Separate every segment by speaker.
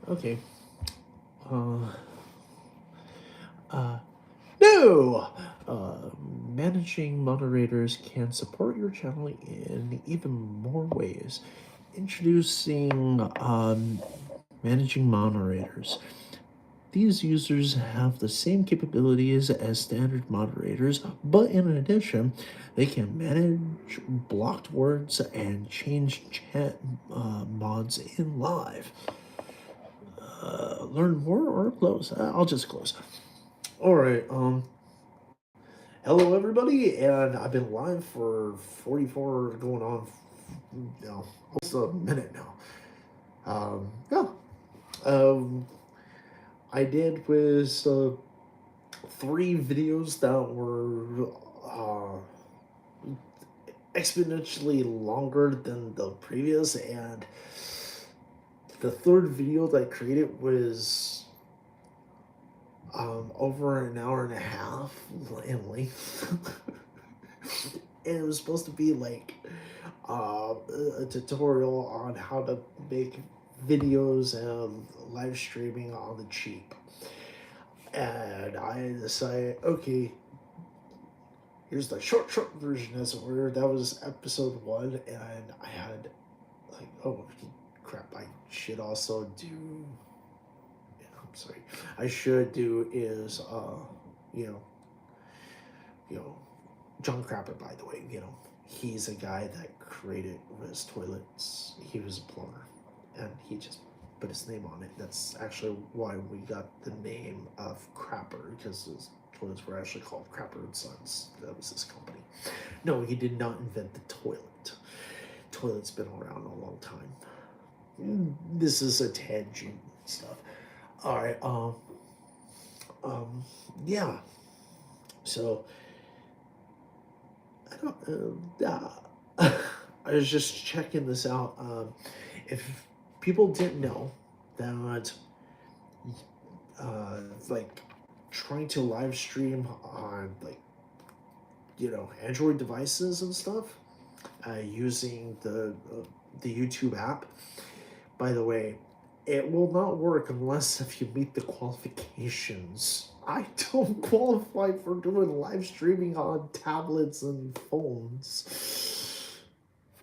Speaker 1: Okay. Uh, uh, no! Uh, Managing moderators can support your channel in even more ways. Introducing managing moderators. These users have the same capabilities as standard moderators, but in addition, they can manage blocked words and change chat mods in live. Learn more or close? I'll just close. All right. Hello everybody, and I've been live for 44, going on, almost a minute now. Yeah. Um, I did was three videos that were exponentially longer than the previous, and the third video that I created was over an hour and a half in length. And it was supposed to be like a tutorial on how to make videos and live streaming on the cheap. And I decided, okay, here's the short version, as it were. That was episode one, and I had like, oh crap, I should also do. Yeah, I'm sorry. I should do is you know, you know, John Crapper, by the way, he's a guy that created Riz Toilets. He was a plumber, and he just put his name on it. That's actually why we got the name of Crapper, because his toilets were actually called Crapper and Sons. That was his company. No, he did not invent the toilet. Toilet's been around a long time. This is a tangent stuff. All right. Yeah. So I don't. I was just checking this out. If people didn't know that, like, trying to live stream on, like, Android devices and stuff, using the YouTube app. By the way, it will not work unless if you meet the qualifications. I don't qualify for doing live streaming on tablets and phones.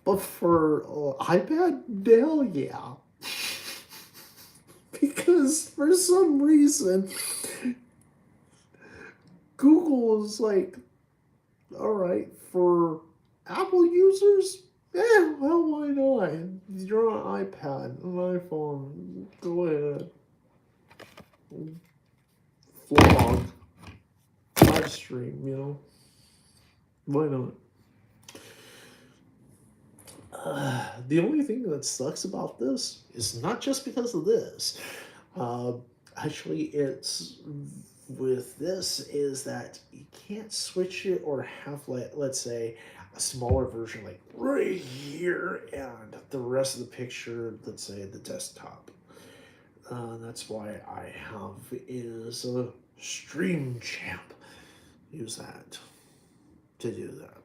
Speaker 1: But for iPad, hell yeah. Because for some reason, Google is like, all right, for Apple users, well, why not? You're on an iPad, an iPhone, go ahead. Vlog, live stream, why not? The only thing that sucks about this is not just because of this. Uh, Actually, it's with this is that you can't switch it or have, like, let's say, a smaller version like right here, and the rest of the picture, let's say, the desktop. That's why I have is a Stream Champ. Use that to do that.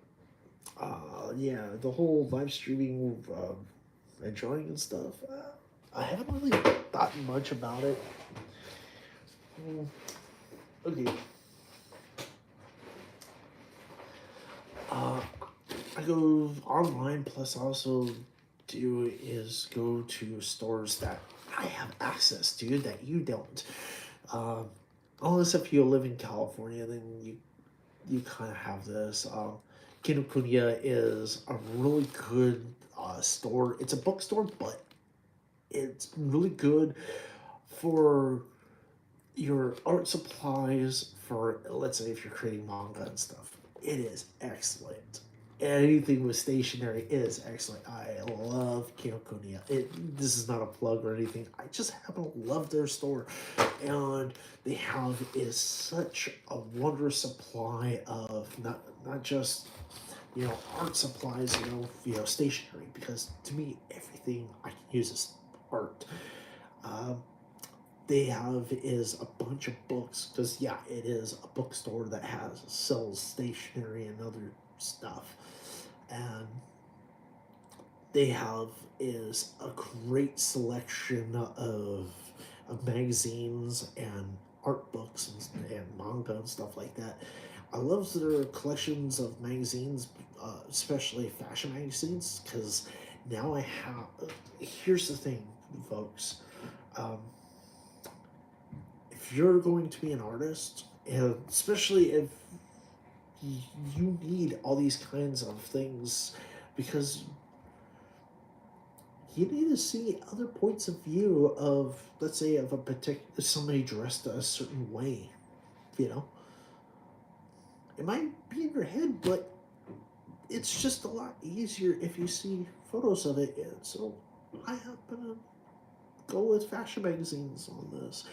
Speaker 1: Yeah, the whole live streaming, enjoying and stuff. I haven't really thought much about it. Okay. Uh, I go online, plus also do is go to stores that I have access to that you don't. Um, Unless if you live in California, then you kind of have this. Kinokuniya is a really good store. It's a bookstore, but it's really good for your art supplies, for, let's say, if you're creating manga and stuff. It is excellent. Anything with stationery is excellent. I love Kinokuniya. This is not a plug or anything. I just happen to love their store, and they have is such a wondrous supply of not just art supplies, stationery. Because to me, everything I can use is art. Um, they have is a bunch of books, because yeah, it is a bookstore that has sells stationery and other stuff, and they have is a great selection of of magazines and art books and manga and stuff like that. I love their collections of magazines, especially fashion magazines, because now I have. Here's the thing, folks. Um, if you're going to be an artist, and especially if you need all these kinds of things, because you need to see other points of view of, let's say, of a particular somebody dressed a certain way. You know, it might be in your head, but it's just a lot easier if you see photos of it. And so I happen to go with fashion magazines on this.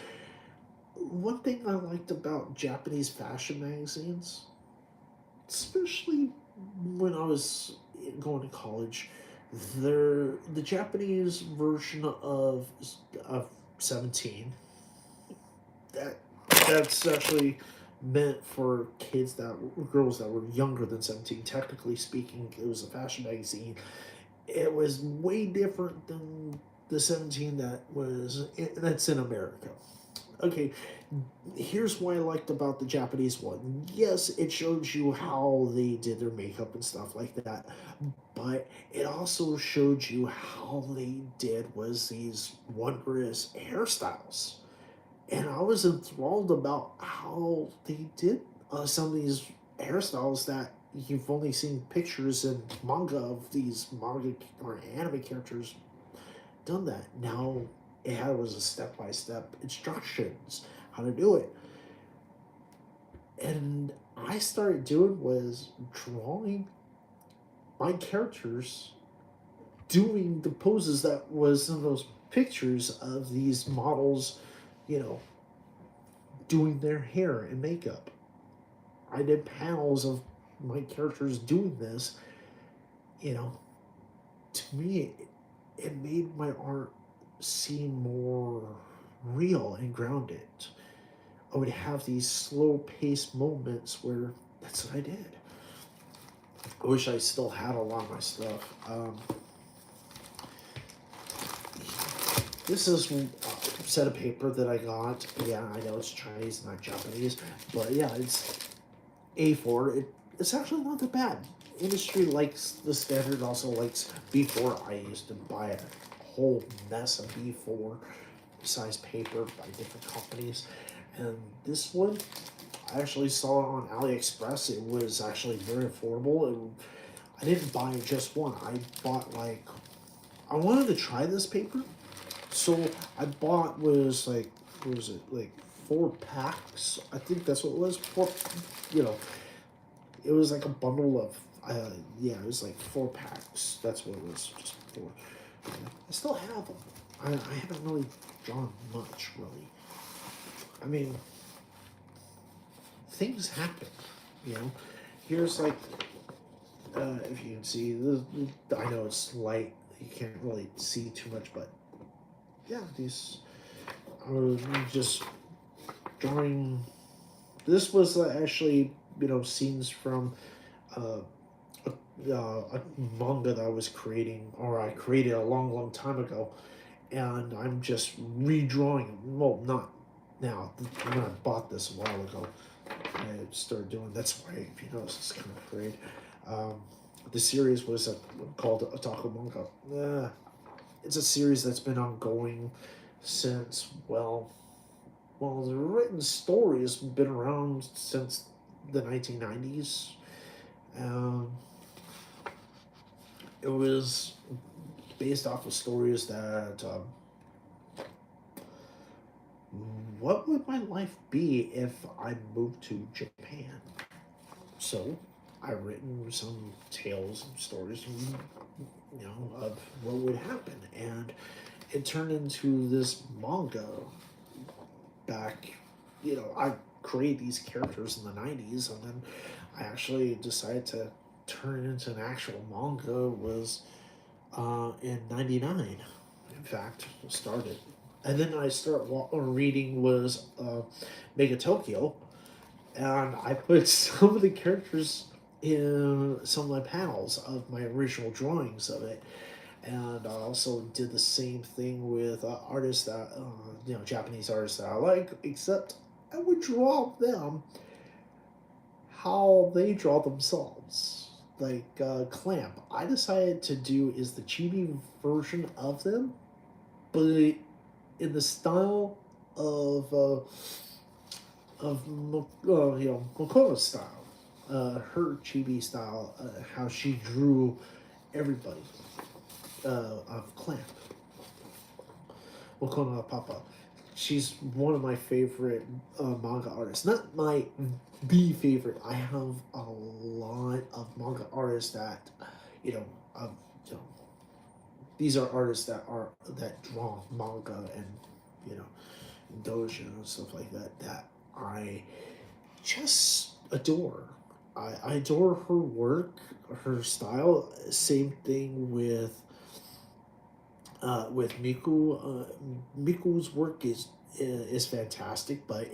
Speaker 1: One thing I liked about Japanese fashion magazines, especially when I was going to college, the Japanese version of 17, that that's actually meant for kids that girls that were younger than 17. Technically speaking, it was a fashion magazine. It was way different than the 17 that's in America. Okay, here's what I liked about the Japanese one. Yes, it shows you how they did their makeup and stuff like that, but it also showed you how they did was these wondrous hairstyles. And I was enthralled about how they did some of these hairstyles that you've only seen pictures in manga of these manga or anime characters done that. Now was a step by step instructions how to do it. And I started doing was drawing my characters doing the poses that was in those pictures of these models, you know, doing their hair and makeup. I did panels of my characters doing this. You know, to me, it made my art seem more real and grounded. I would have these slow paced moments where that's what I did. I wish I still had a lot of my stuff. This is a set of paper that I got. Yeah, I know it's Chinese, not Japanese, but yeah, it's A4. It's actually not that bad. Industry likes the standard, also likes B4. I used to buy a whole mess of B4 size paper by different companies, and this one I actually saw it on AliExpress. It was actually very affordable, and I didn't buy just one. I bought I wanted to try this paper, so I bought was like, what was it, like 4 packs? I think that's what it was. Four, you know, it was like a bundle of, yeah, it was like 4 packs. That's what it was, just 4. Yeah. I still have them. I haven't really drawn much, really. I mean, things happen, you know. Here's like, if you can see, I know it's light, you can't really see too much, but yeah, these are just drawing. This was actually, scenes from uh, a manga that I was creating, or I created a long, long time ago, and I'm just redrawing. Well, not now. When I bought this a while ago, I started doing. That's why, if you notice, it's kind of great. The series was called Otaku Manga. It's a series that's been ongoing since, the written story has been around since the 1990s. It was based off of stories that, what would my life be if I moved to Japan? So I've written some tales and stories, of what would happen, and it turned into this manga. Back, I created these characters in the 90s, and then I actually decided to turn it into an actual manga was in 99. In fact, started. And then I started reading was Mega Tokyo, and I put some of the characters in some of my panels of my original drawings of it. and I also did the same thing with artists that Japanese artists that I like, except I would draw them how they draw themselves. Like Clamp, I decided to do is the chibi version of them, but in the style of Makoto's style, her chibi style, how she drew everybody of Clamp, Makoto Papa. She's one of my favorite manga artists. Not my the favorite. I have a lot of manga artists that, you know, of you know, these are artists that draw manga and you know dojo and stuff like that that I just adore. I adore her work, her style. Same thing with Miku. Miku's work is fantastic, but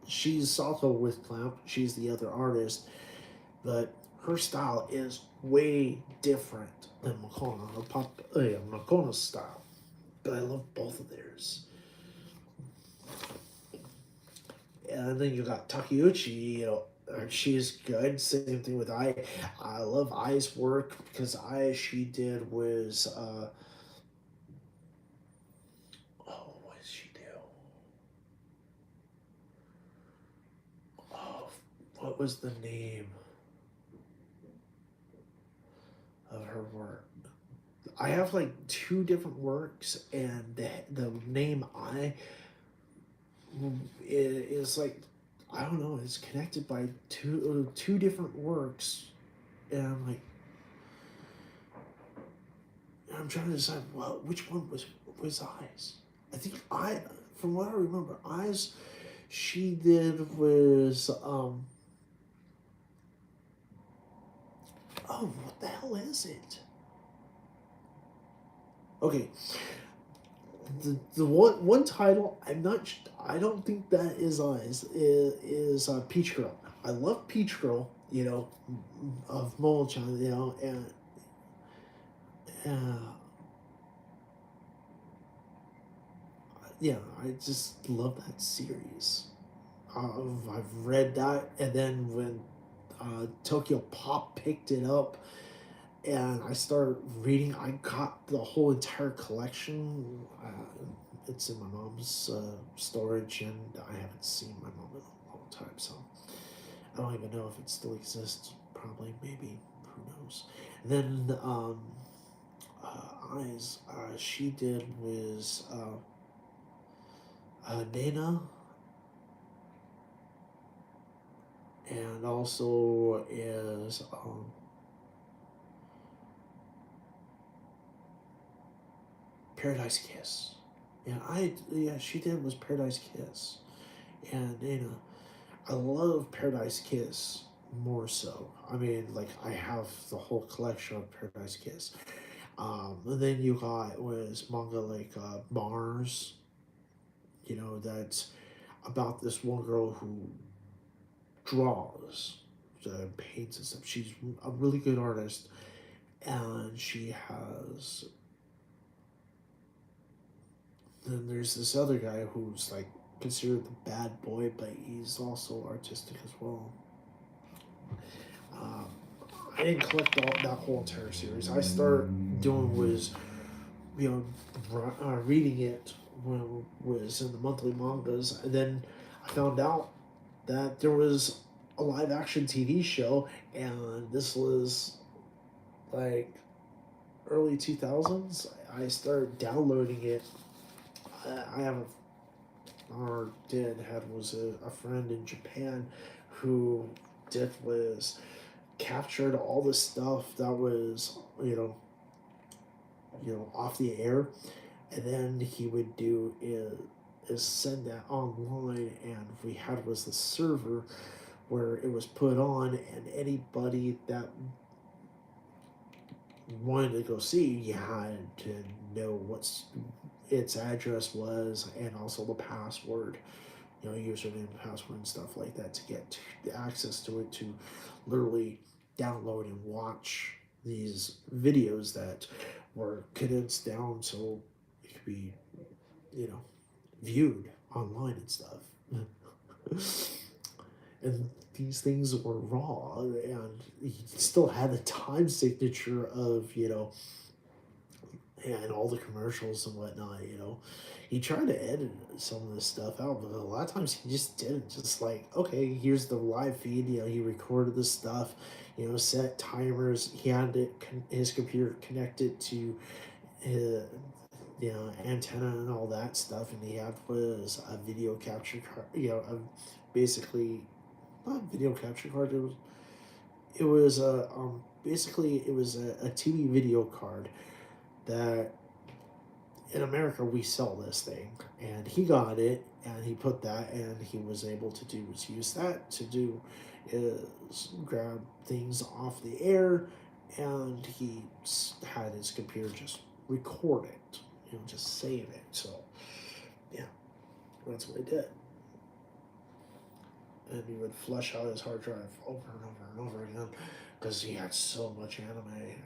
Speaker 1: she's also with Clamp. She's the other artist, but her style is way different than Makono's style. But I love both of theirs. And then you got Takeuchi, she's good. Same thing with Ai. I love Ai's work because she did was what did she do? Oh, what was the name of her work? I have like two different works, and the name I is like I don't know. It's connected by two different works, and I'm trying to decide which one was Eyes. I think from what I remember, Eyes she did was oh, what the hell is it? Okay, the one title I don't think that is Eyes is Peach Girl. I love Peach Girl, of Molo-chan, and uh, yeah, I just love that series. I've read that, and then when Tokyo Pop picked it up, and I started reading. I got the whole entire collection. It's in my mom's storage, and I haven't seen my mom in a long time, so I don't even know if it still exists. Probably, maybe, who knows. And then Eyes, she did was Nana, and also is Paradise Kiss. She did was Paradise Kiss, and I love Paradise Kiss more so. I mean, like I have the whole collection of Paradise Kiss. And then you got was manga like Mars. That's about this one girl who draws, paints and stuff. She's a really good artist, and she has. Then there's this other guy who's like considered the bad boy, but he's also artistic as well. Um, I didn't collect that whole entire series. I started doing was, reading it when it was in the monthly mangas, and then I found out that there was a live action TV show, and this was like early 2000s. I started downloading it. I have or did had was a friend in Japan who did was captured all the stuff that was off the air, and then he would do is send that online, and we had was the server where it was put on, and anybody that wanted to go see, you had to know what's its address was, and also the password, username, password, and stuff like that to get access to it to literally download and watch these videos that were condensed down so it could be, viewed online and stuff. And these things were raw, and he still had the time signature of, and all the commercials and whatnot. He tried to edit some of this stuff out, but a lot of times he just didn't. Just like, okay, here's the live feed. He recorded this stuff. Set timers. He had his computer connected to his, antenna and all that stuff, and he had was a video capture card. Basically not video capture card. It was a basically it was a TV video card that in America we sell this thing, and he got it and he put that, and he was able to use that to do is grab things off the air, and he had his computer just record it, just save it. So yeah, that's what he did. And he would flush out his hard drive over and over and over again because he had so much anime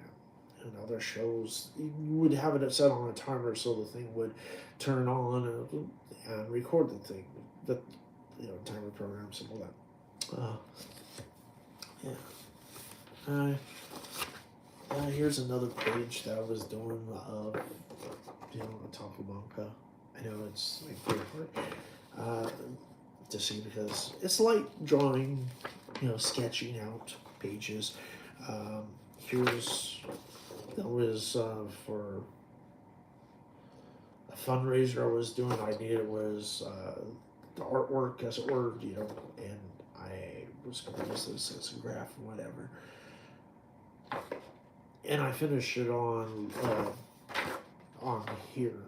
Speaker 1: and other shows. You would have it set on a timer so the thing would turn on and record the thing, the timer programs and all that. Yeah. Here's another page that I was doing of Otaku Banka. I know it's like pretty hard to see because it's like drawing, sketching out pages. That was for a fundraiser I was doing. I needed was the artwork, as it were, and I was going to use this as a graph and whatever. And I finished it on here.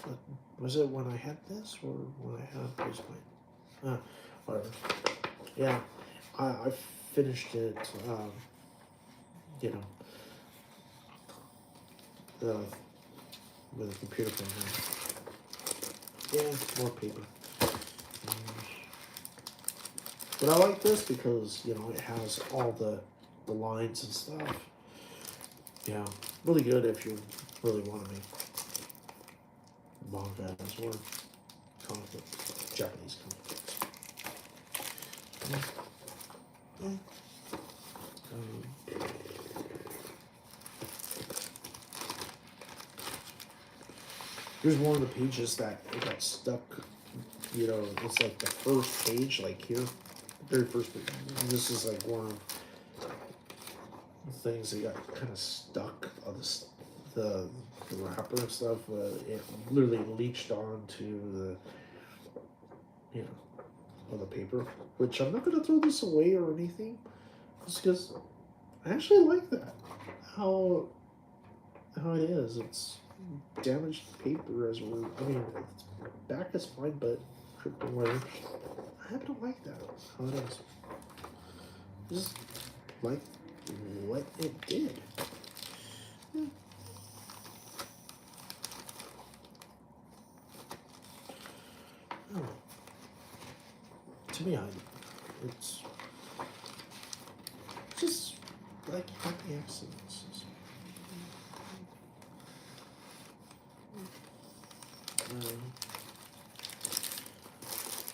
Speaker 1: But was it when I had this or when I had this point? Whatever. Yeah, I finished it. With a computer program. Yeah, more paper. But I like this because it has all the lines and stuff. Yeah, really good if you really want to make manga as well. Comic book, Japanese comic books. Yeah. Here's one of the pages that it got stuck. It's like the first page, like here, the very first page. And this is like one of the things that got kind of stuck on the wrapper and stuff. It literally leached onto on the paper, which I'm not gonna throw this away or anything, just because I actually like that. How it is. It's damaged paper as well. I mean, back is fine, but crypto wire. I happen to like that. How it is. Just like what it did. Yeah. Oh. To me, it's just like happy accidents.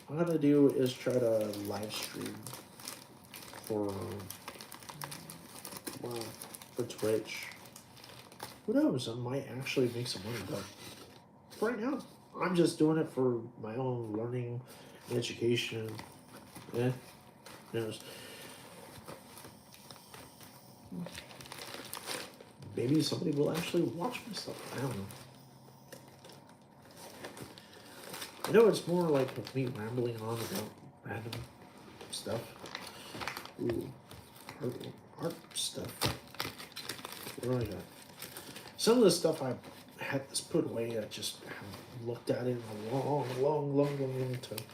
Speaker 1: What I'm gonna do is try to live stream for Twitch. Who knows? I might actually make some money, but for right now, I'm just doing it for my own learning, education. Yeah, who knows? Maybe somebody will actually watch my stuff. I don't know. I know it's more like with me rambling on about random stuff. Ooh, art stuff. What do I got? Some of the stuff I had this put away, I just haven't looked at it in a long time.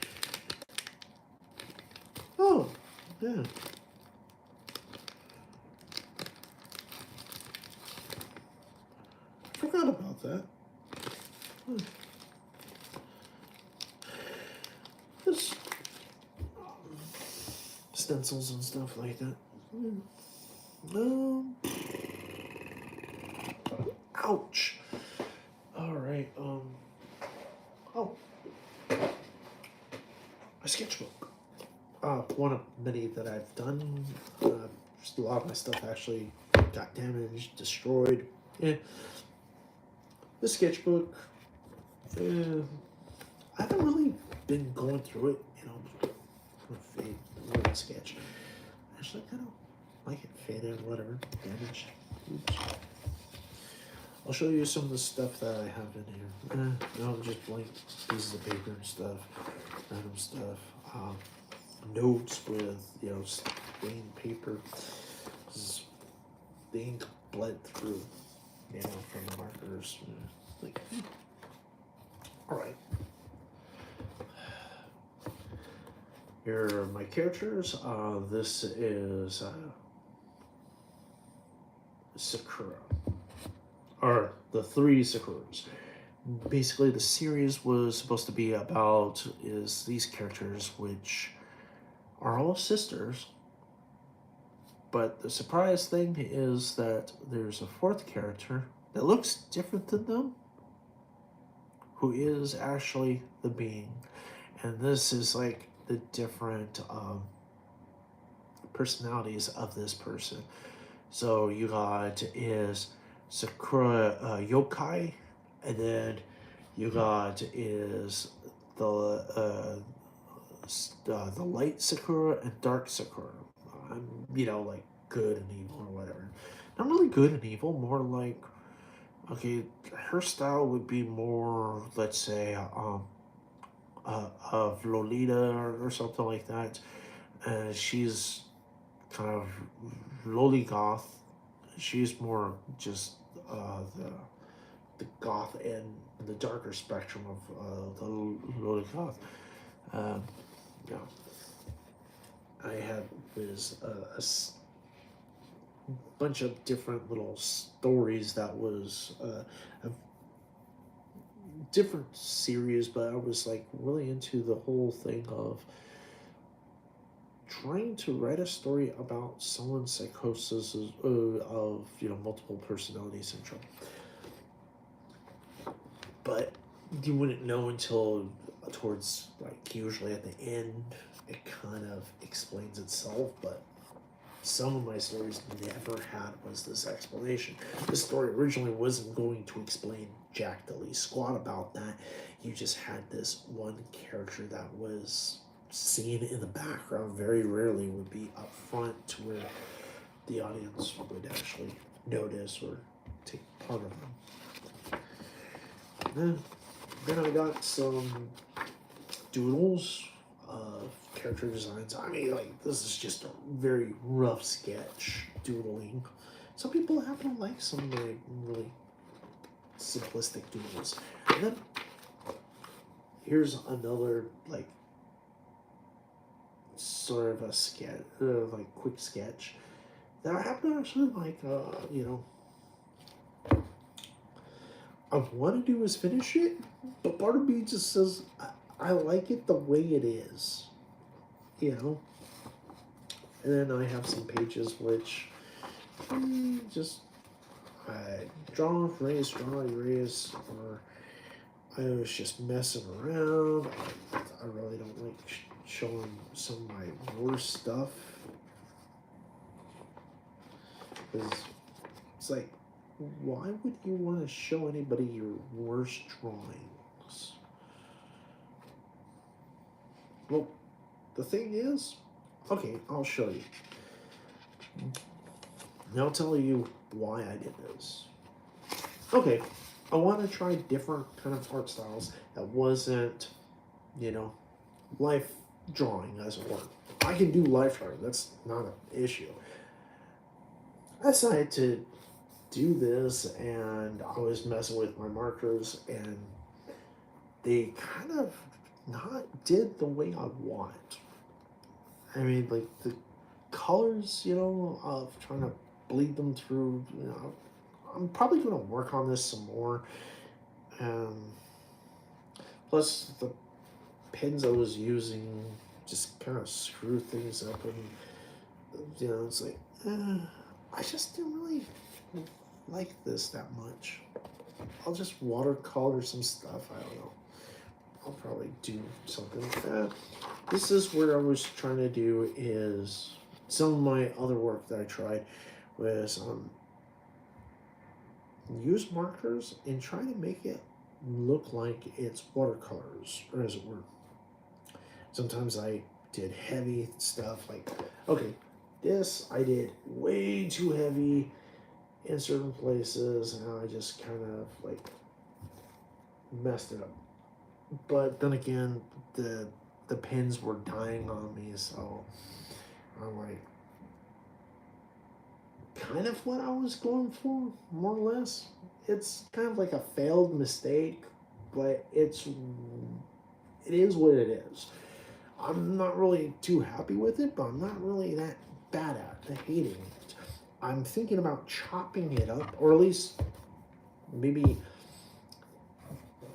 Speaker 1: Oh, yeah. Forgot about that. Just stencils and stuff like that. Ouch. All right. Oh, my sketchbook. One of many that I've done. Just a lot of my stuff actually got damaged, destroyed. Yeah. The sketchbook. I haven't really been going through it. Fade, little sketch. Actually, I kind of like it faded, whatever, damaged. Oops. I'll show you some of the stuff that I have in here. No, just blank pieces of paper and stuff, random stuff. Notes with, stained paper. The ink bled through, from the markers. Like, all right. Here are my characters. This is Sakura, or the three Sakuras. Basically, the series was supposed to be about is these characters, which are all sisters. But the surprise thing is that there's a fourth character that looks different than them, who is actually the being. And this is like the different personalities of this person. So you got is Sakura Yokai, and then you got is the light Sakura and dark Sakura. Like good and evil or whatever. Not really good and evil, more like, okay, her style would be more, let's say, of Lolita or something like that. She's kind of loli goth. She's more just the goth and the darker spectrum of the loli goth. Yeah. I had was a bunch of different little stories that was a different series, but I was like really into the whole thing of trying to write a story about someone's psychosis of multiple personality syndrome. But you wouldn't know until towards like usually at the end it kind of explains itself, but some of my stories never had was this explanation. This story originally wasn't going to explain Jack Daly squat about that. You just had this one character that was seen in the background, very rarely would be up front to where the audience would actually notice or take part of them. Then I got some doodles of character designs. I mean, like, this is just a very rough sketch doodling. Some people happen to like some like really simplistic doodles. And then here's another like sort of a sketch, like quick sketch that I happen to actually like. I want to do is finish it, but part of me just says I like it the way it is, And then I have some pages which just draw, erase, or I was just messing around. I really don't like showing some of my worst stuff, because it's like, why would you want to show anybody your worst drawings? Well, the thing is, okay, I'll show you. And I'll tell you why I did this. Okay, I want to try different kind of art styles that wasn't, life drawing, as it were. I can do life drawing, that's not an issue. I decided to do this, and I was messing with my markers, and they kind of not did the way I want. I mean, like the colors, of trying to bleed them through, I'm probably going to work on this some more. Plus, the pens I was using just kind of screw things up, and, it's like, I just didn't really like this that much. I'll just watercolor some stuff. I don't know. I'll probably do something like that. This is where I was trying to do is some of my other work that I tried was use markers and try to make it look like it's watercolors, or as it were. Sometimes I did heavy stuff like, okay, this I did way too heavy in certain places, and I just kind of like messed it up. But then again, the pins were dying on me, so I'm like, kind of what I was going for, more or less. It's kind of like a failed mistake, but it is what it is. I'm not really too happy with it, but I'm not really that bad at hating it. I'm thinking about chopping it up, or at least maybe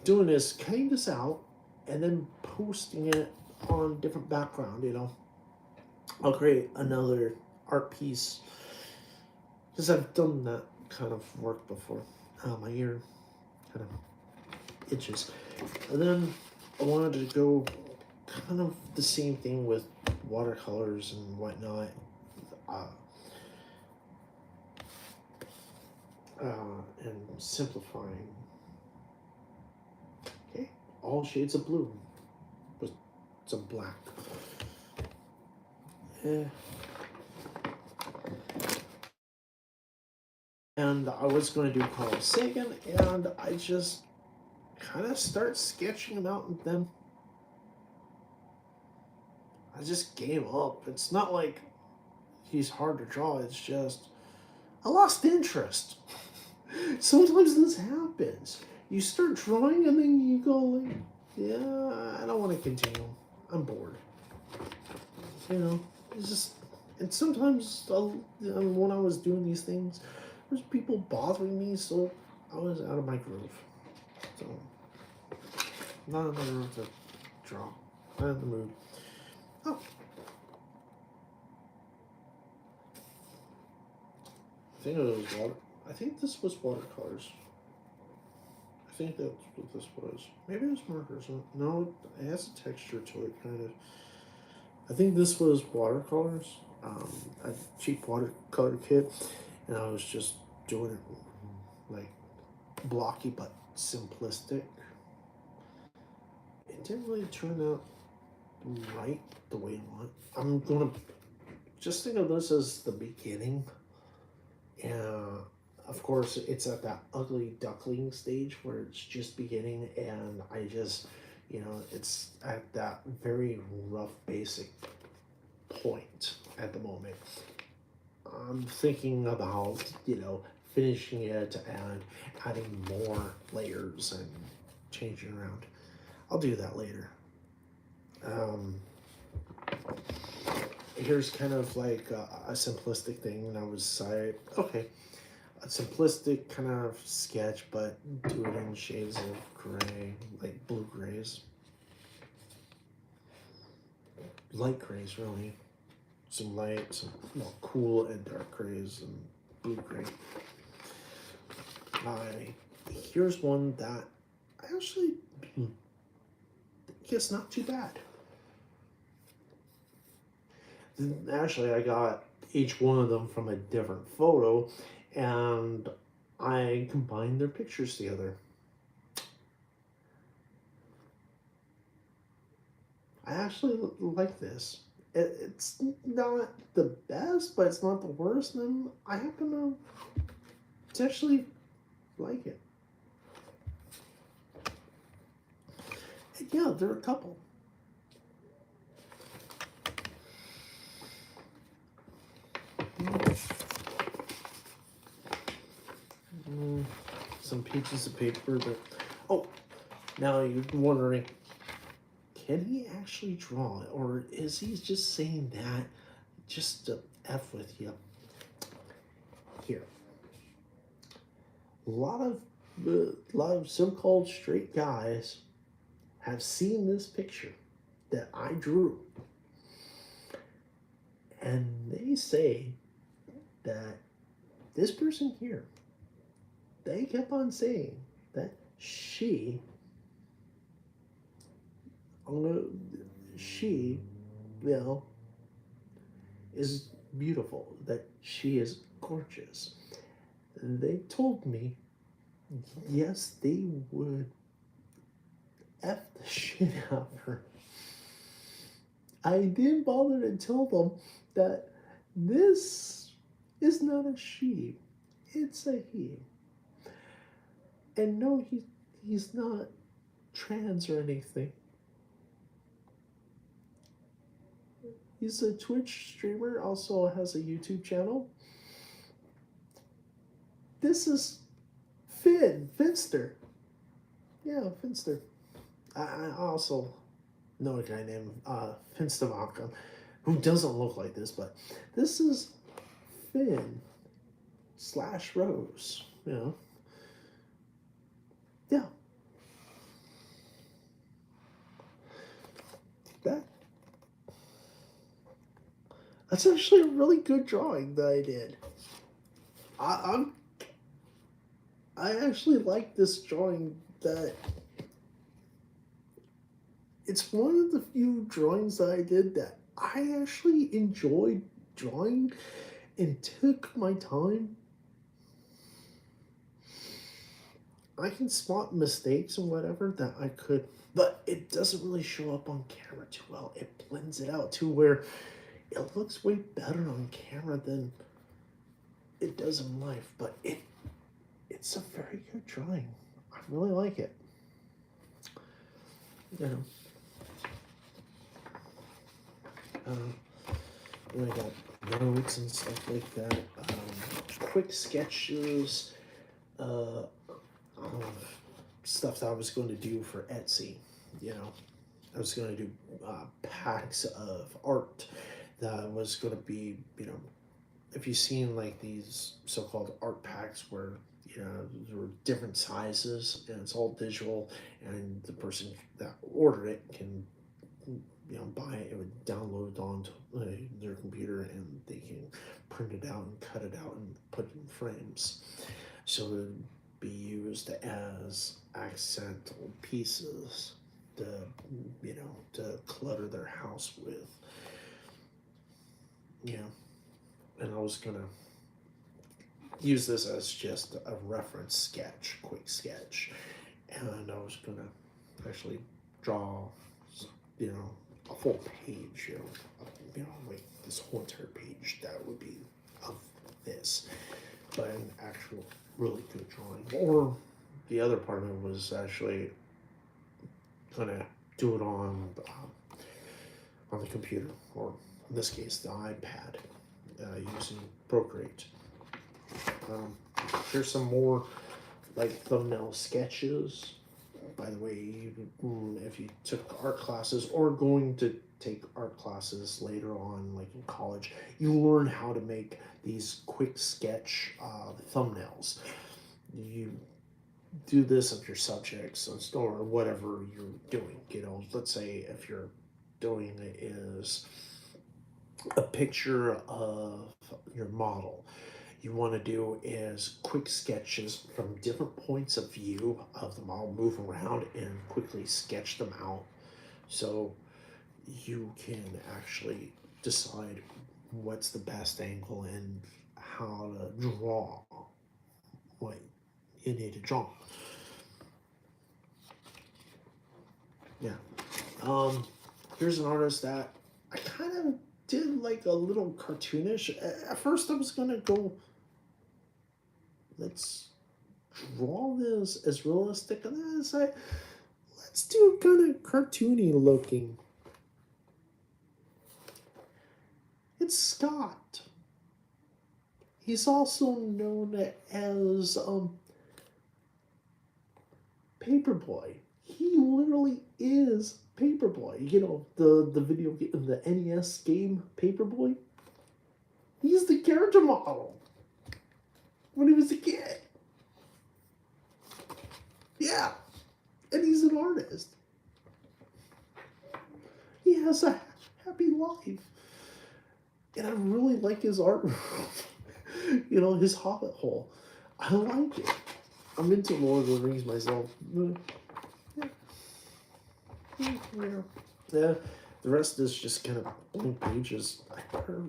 Speaker 1: doing this, cutting this out, and then posting it on different background, you know. I'll create another art piece because I've done that kind of work before. My ear kind of itches. And then I wanted to go kind of the same thing with watercolors and whatnot. Uh, and simplifying. Okay, all shades of blue with some black. Yeah. And I was going to do Carl Sagan, and I just kind of start sketching him out, and then I just gave up. It's not like he's hard to draw, it's just I lost interest. Sometimes this happens. You start drawing, and then you go like, yeah, I don't want to continue. I'm bored. You know, it's just, and sometimes when I was doing these things, there's people bothering me, so I was out of my groove. So, not in the mood to draw. Not in the mood. Oh. I think it was water. I think this was watercolors. I think that's what this was. Maybe it was markers. No, it has a texture to it, kind of. I think this was watercolors. A cheap watercolor kit, and I was just doing it like blocky but simplistic. It didn't really turn out right the way I want. I'm gonna just think of this as the beginning. And of course, it's at that ugly duckling stage where it's just beginning, and I just, it's at that very rough basic point at the moment. I'm thinking about, finishing it and adding more layers and changing around. I'll do that later. Here's kind of like a simplistic thing, and I was like, okay, a simplistic kind of sketch, but do it in shades of gray, like blue grays, light grays, really. Some light, some cool and dark grays, and blue gray. Here's one that I actually think is not too bad. Actually, I got each one of them from a different photo, and I combined their pictures together. I actually like this. It's not the best, but it's not the worst, and I happen to actually like it. And yeah, there are a couple. Some pieces of paper that. Oh, now you're wondering, can he actually draw it, or is he just saying that just to F with you? Here, a lot of so-called straight guys have seen this picture that I drew, and they say that this person here they kept on saying that she, she, you know, is beautiful, that she is gorgeous. They told me, yes, they would F the shit out of her. I didn't bother to tell them that this is not a she, it's a he. And no, he's not trans or anything. He's a Twitch streamer, also has a YouTube channel. This is Finster. Yeah, Finster. I also know a guy named Finstavanka who doesn't look like this, but this is Finn / Rose, you know. Yeah. That's actually a really good drawing that I did. I actually like this drawing. That it's one of the few drawings that I did that I actually enjoyed drawing and took my time. I can spot mistakes and whatever that I could, but it doesn't really show up on camera too well. It blends it out to where it looks way better on camera than it does in life, but it's a very good drawing. I really like it. You know. I got notes and stuff like that. Quick sketches of stuff that I was going to do for Etsy. You know, I was going to do packs of art that was going to be, you know, if you've seen like these so-called art packs where, you know, there were different sizes and it's all digital, and the person that ordered it can, you know, buy it, it would download onto their computer and they can print it out and cut it out and put it in frames. So it would be used as accidental pieces to, you know, to clutter their house with. You know, and I was gonna use this as just a reference sketch, quick sketch, and I was gonna actually draw, you know, a full page, you know, like this whole entire page that would be of this, but an actual really good drawing. Or the other part of it was actually gonna do it on the computer, or in this case, the iPad, using Procreate. Here's some more like thumbnail sketches. By the way, if you took art classes or going to take art classes later on, like in college, you learn how to make these quick sketch thumbnails. You do this of your subjects or whatever you're doing. You know, let's say if you're doing is a picture of your model, you want to do is quick sketches from different points of view of the model, move around and quickly sketch them out, so you can actually decide what's the best angle and how to draw what you need to draw. Yeah. Here's an artist that I kind of did like a little cartoonish. At first I was gonna go, let's draw this as realistic, and then I said, let's do kind of cartoony looking. It's Scott. He's also known as Paperboy. He literally is Paperboy. You know, the video game, the NES game Paperboy. He's the character model when he was a kid. Yeah, and he's an artist. He has a happy life, and I really like his art. You know, his hobbit hole. I like it. I'm into Lord of the Rings myself. Yeah. Yeah. The rest is just kind of blank pages. I never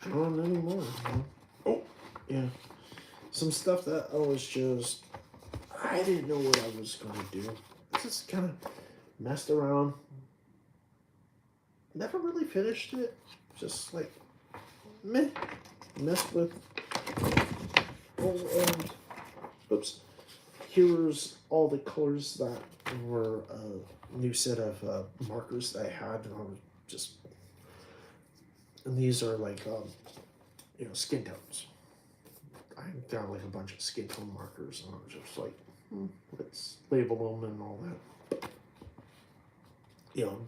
Speaker 1: drawn anymore. You know? Oh, yeah. Some stuff that I was just, I didn't know what I was going to do. I just kind of messed around. Never really finished it. Just like, meh. Messed with. Oh, and, oops. Here's all the colors that were a new set of markers that I had. And I was just, and these are like, skin tones. I got like a bunch of skin tone markers, and I was just like, let's label them and all that.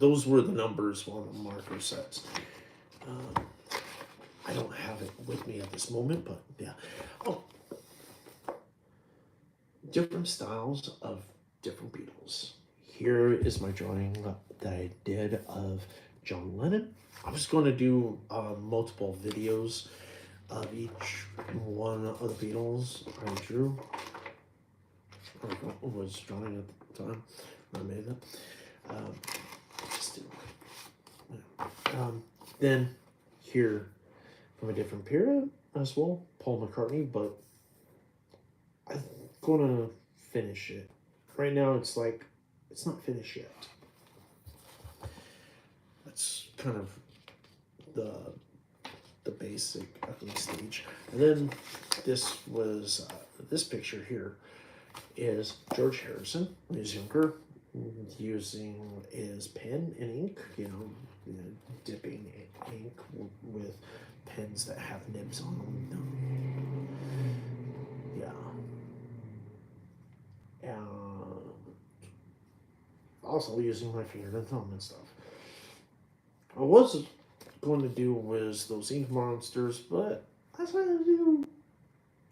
Speaker 1: Those were the numbers on the marker sets. I don't have it with me at this moment, but yeah. Oh, different styles of different Beatles. Here is my drawing that I did of John Lennon. I was going to do multiple videos of each one of the Beatles I drew, or was drawing at the time when I made them. Then here from a different period as well, Paul McCartney, but I'm gonna finish it. Right now it's like, it's not finished yet. That's kind of the basic ugly stage. And then this was, this picture here is George Harrison when he was younger, using his pen and ink, dipping ink with pens that have nibs on them. Yeah. And also using my finger and thumb and stuff. I was going to do was those ink monsters, but I decided to do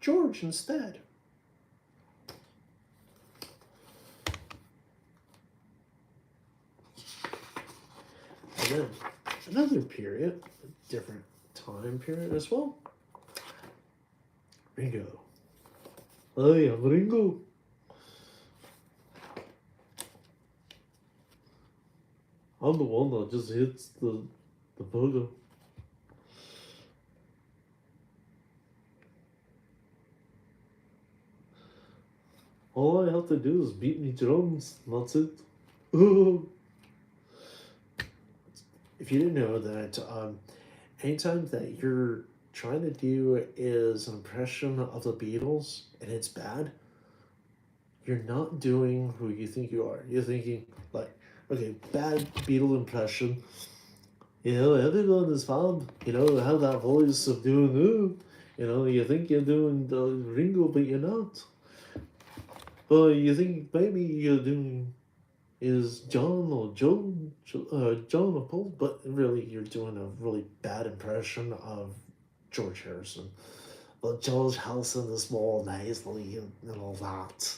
Speaker 1: George instead. And then another period, a different time period as well. Ringo. Oh yeah, Ringo. I'm the one that just hits the bugger. All I have to do is beat me drums, and that's it. If you didn't know that, anytime that you're trying to do is an impression of the Beatles and it's bad, you're not doing who you think you are. You're thinking like, okay, bad Beatle impression. Everyone is found, have that voice of doing, you think you're doing the Ringo, but you're not. But you think maybe you're doing is John or John or Paul, but really you're doing a really bad impression of George Harrison. But George Harrison is more nasally and all that.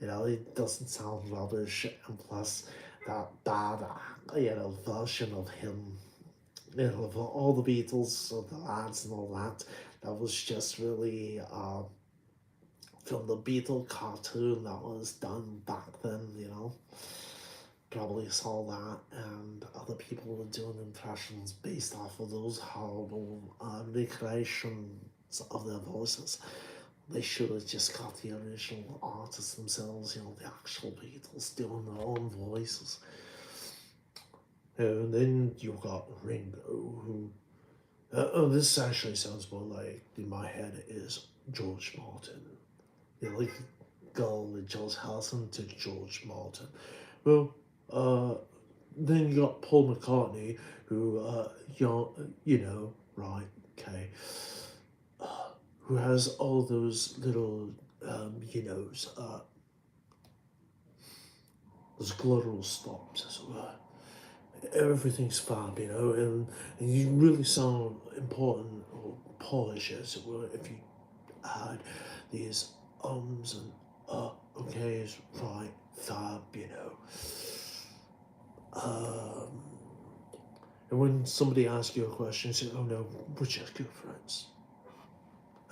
Speaker 1: It doesn't sound rubbish, and plus that bad, version of him, of all the Beatles, of the lads and all that, that was just really from the Beatle cartoon that was done back then, Probably saw that, and other people were doing impressions based off of those horrible recreations of their voices. They should have just got the original artists themselves, the actual Beatles doing their own voices. And then you got Ringo, who, this actually sounds more like, in my head, is George Martin. Like, go with George Harrison to George Martin. Well, then you got Paul McCartney, who, right, okay, who has all those little, those glottal stops, as it were. Everything's fab, and you really sound important or polished, as it were, if you had these ums and okays, right, fab, and when somebody asks you a question, say, oh no, we're just good friends.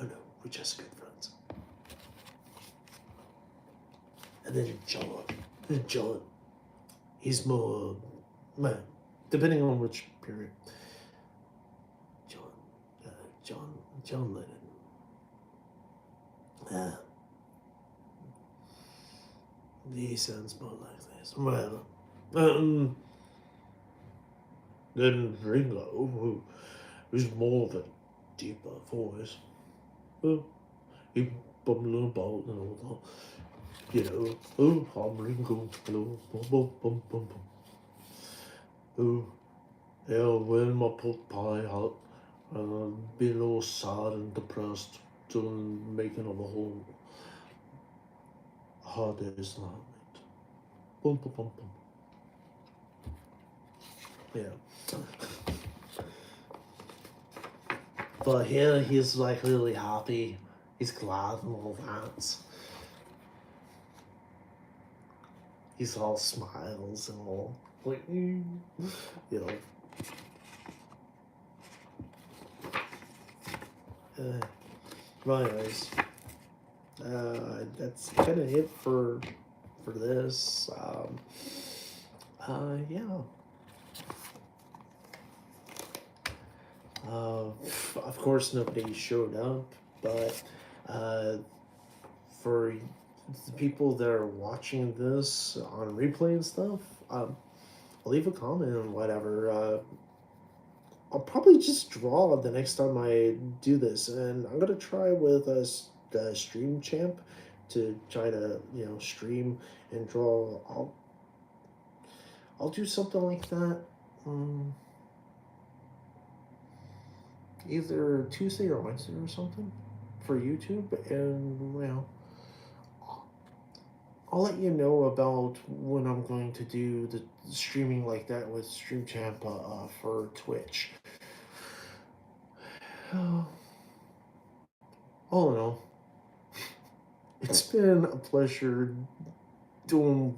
Speaker 1: Oh no, we're just good friends. And then John, he's more, man, depending on which period. John, uh, John, John Lennon. Ah, he sounds more like this. Well, um, then Ringo, who's more of a deeper voice. Well, he bumbled about and all that. You know, oh, I'm Ringo, hello, bum bum bum bum bum. Oh, yeah, wearing my pot pie hat, being all sad and depressed, doing making of a whole hard day's night. Bum bum bum bum. Yeah. But here he's like really happy. He's glad and all that. He's all smiles and all like you know. Anyways, that's kind of it for this. Yeah. Of course, nobody showed up, but uh, for the people that are watching this on replay and stuff, leave a comment and whatever. I'll probably just draw the next time I do this, and I'm gonna try with the Stream Champ to try to stream and draw. I'll do something like that. Either Tuesday or Wednesday or something for YouTube, and I'll let you know about when I'm going to do the streaming like that with Stream Champ for Twitch. All in all, it's been a pleasure doing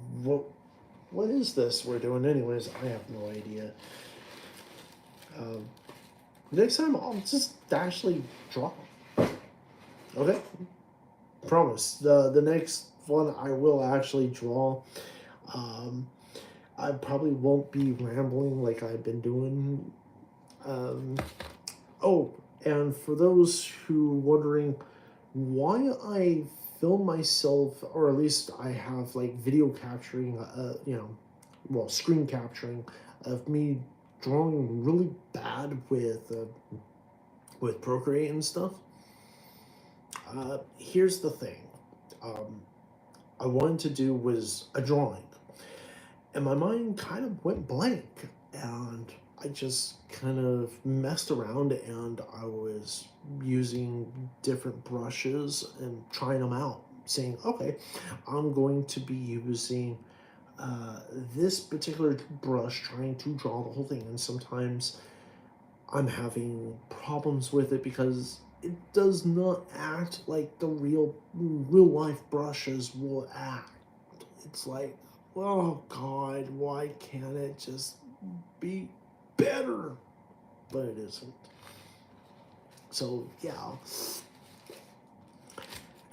Speaker 1: what is this we're doing anyways? I have no idea. Next time I'll just actually draw. Okay? Promise. The next one I will actually draw. I probably won't be rambling like I've been doing. Oh, and for those who wondering why I film myself, or at least I have like video capturing, screen capturing of me drawing really bad with Procreate and stuff. Here's the thing. I wanted to do was a drawing, and my mind kind of went blank, and I just kind of messed around, and I was using different brushes and trying them out, saying, okay, I'm going to be using this particular brush, trying to draw the whole thing, and sometimes I'm having problems with it because it does not act like the real life brushes will act. It's like, oh God, why can't it just be better? But it isn't. So yeah.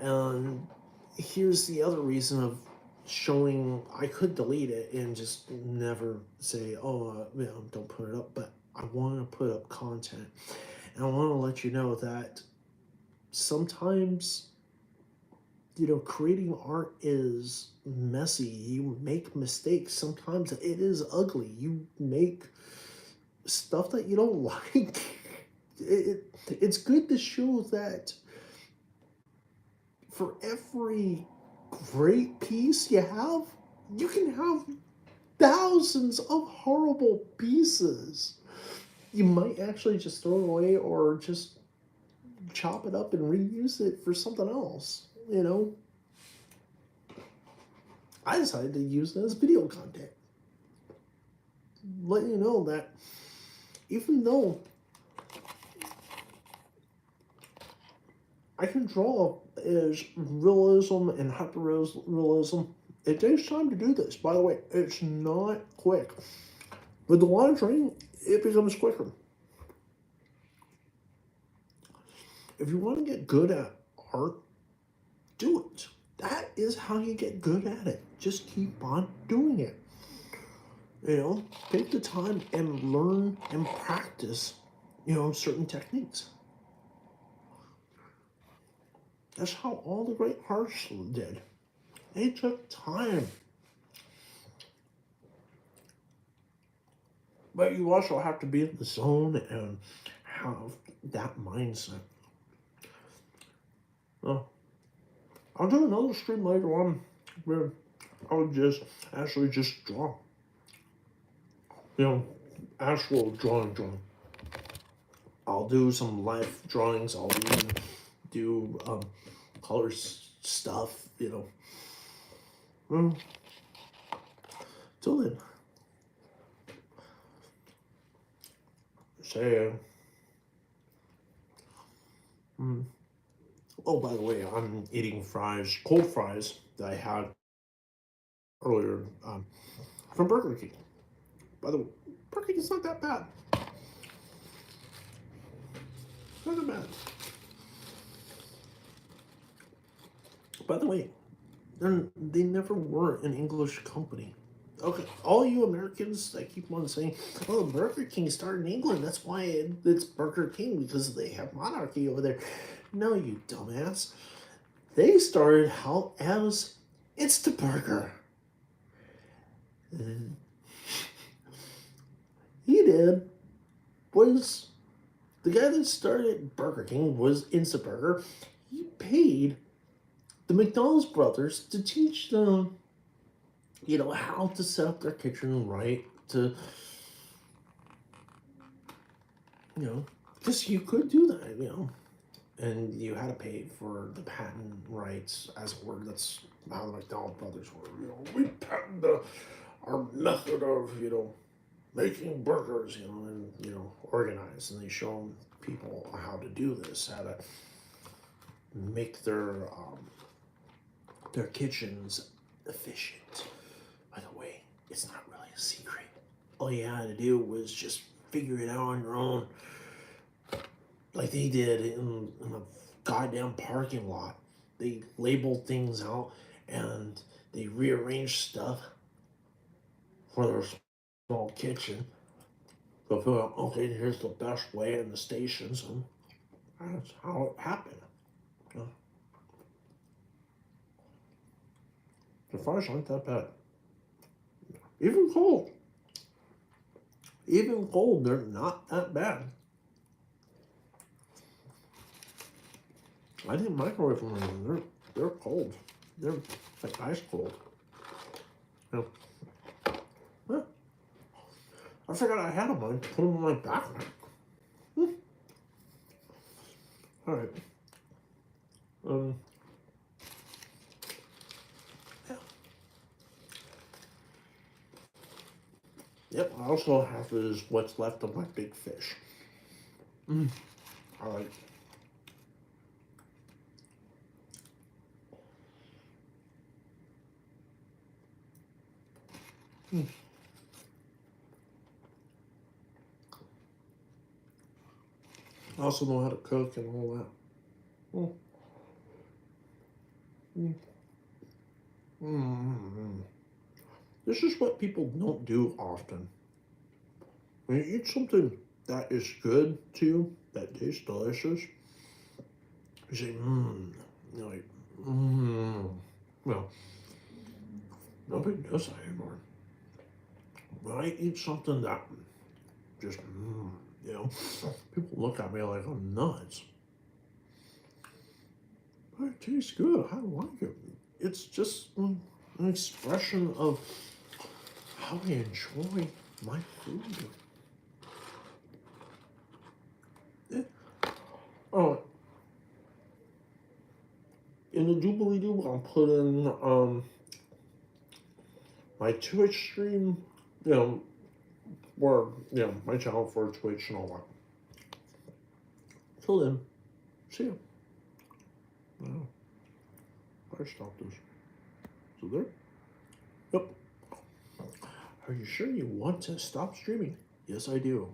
Speaker 1: And here's the other reason of showing. I could delete it and just never say, oh, don't put it up, but I want to put up content. And I want to let you know that sometimes, creating art is messy. You make mistakes. Sometimes it is ugly. You make stuff that you don't like. It's good to show that for every great piece you have, you can have thousands of horrible pieces. You might actually just throw it away or just chop it up and reuse it for something else. I decided to use it as video content. Let you know that even though I can draw as realism and hyper-realism, it takes time to do this. By the way, it's not quick. With a lot of training, it becomes quicker. If you want to get good at art, do it. That is how you get good at it. Just keep on doing it. You know, take the time and learn and practice, certain techniques. That's how all the great artists did. They took time. But you also have to be in the zone and have that mindset. Well, I'll do another stream later on where I'll just actually just draw. Actual drawing. I'll do some live drawings. I'll even do color stuff. Well, till then, say, oh, by the way, I'm eating fries, cold fries that I had earlier from Burger King. By the way, Burger King is not that bad. Not that bad. By the way, they never were an English company. Okay, all you Americans that keep on saying, "Oh, Burger King started in England. That's why it's Burger King because they have monarchy over there." No, you dumbass. They started how as it's the burger. He did was the guy that started Burger King was Instaburger. He paid the McDonald's brothers to teach them, how to set up their kitchen right to, because you could do that, and you had to pay for the patent rights as a word. That's how the McDonald's brothers were, we patented our method of, making burgers, and, organized, and they show people how to do this, how to make their kitchens efficient. By the way, it's not really a secret. All you had to do was just figure it out on your own, like they did in a goddamn parking lot. They labeled things out and they rearranged stuff for their small kitchen. So figure out, okay, here's the best way in the stations, and that's how it happened. The fries aren't that bad. Even cold. Even cold, they're not that bad. I didn't microwave them. They're cold. They're like ice cold. Yeah. I forgot I had them. I put them in my backpack. All right. Yeah. Yep. I also have is what's left of my big fish. All right. I also know how to cook and all that. This is what people don't do often. When you eat something that is good to you, that tastes delicious, you say, You're like, Well, nobody does that anymore. When I eat something that just, people look at me like I'm nuts. But it tastes good. I like it. It's just an expression of how I enjoy my food. Yeah. Oh, in the Jubilee Doo, I'll put in my Twitch stream, or my channel for Twitch and all that. Till then, see ya. I stopped this. So there. Yep. Are you sure you want to stop streaming? Yes, I do.